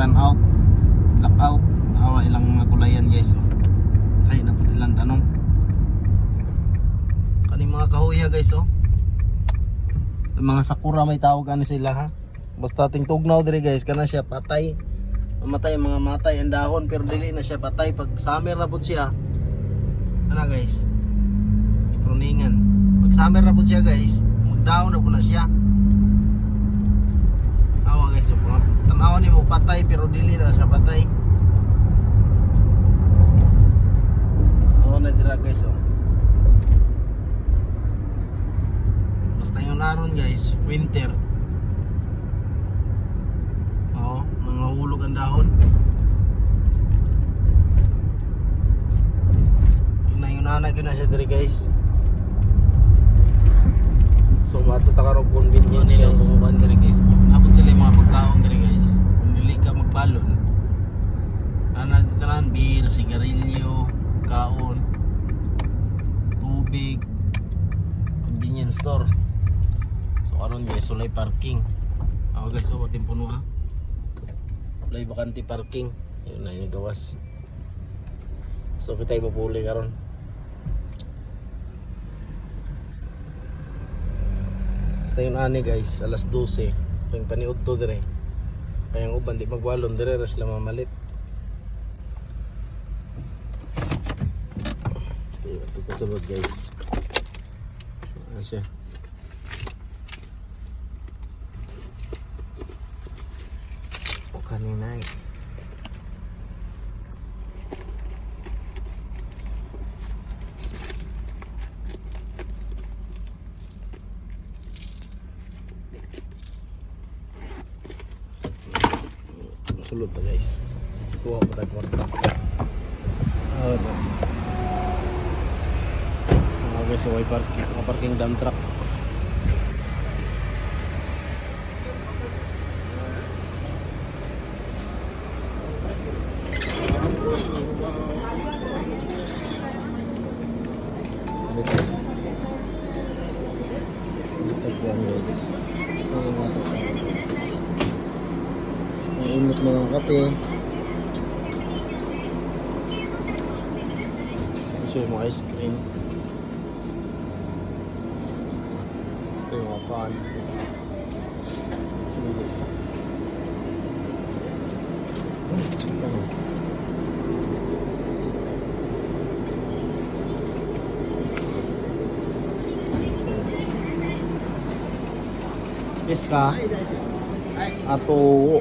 run out, lockout, awa ilang mga gulayan guys. Oh. Ay na po ilang tanong. Kani mga kahuya guys oh. Yung mga sakura may tawag ano sila ha. Basta ting tugnaw dire guys kana siya patay. Mamatay mga matay ang dahon pero dili na siya patay pag summer na pud siya. Ano guys? Pruningan. Pag summer na pud siya guys, magdahon na pud na siya. Awa guys, tanaw ni mo patay pero dili na siya patay. Awa na dira guys oh. Basta yung naron guys, winter. Oo, mga hulog ang dahon. Yung nanay ko na siya diri guys. So matuta ka convenience guys. Bumuban diri guys. Napod sila yung mga pagkaon diri guys. Kung dili ka magbalon, tanan beer, sigarilyo, kaon, tubig, convenience store. So karon guys, sulay parking. Ako guys, so watin puno ha. Sulay bakante parking. Yun na yung gawas. So kita ipupuli karon. Basta yun ani guys, alas 12 yung paniud to dire. Kaya ang uban di magwalon dire ras sila mamalit. Okay, ito kasunod guys. Ano siya? O kanina eh. Sulod na guys. Kuha ko tayo kwarta. Guys, so may parking dump truck. Dito yan guys. Init mo ng kape. Ito yung mga ice cream. Ito yung mga pan. Yes ka? Ato.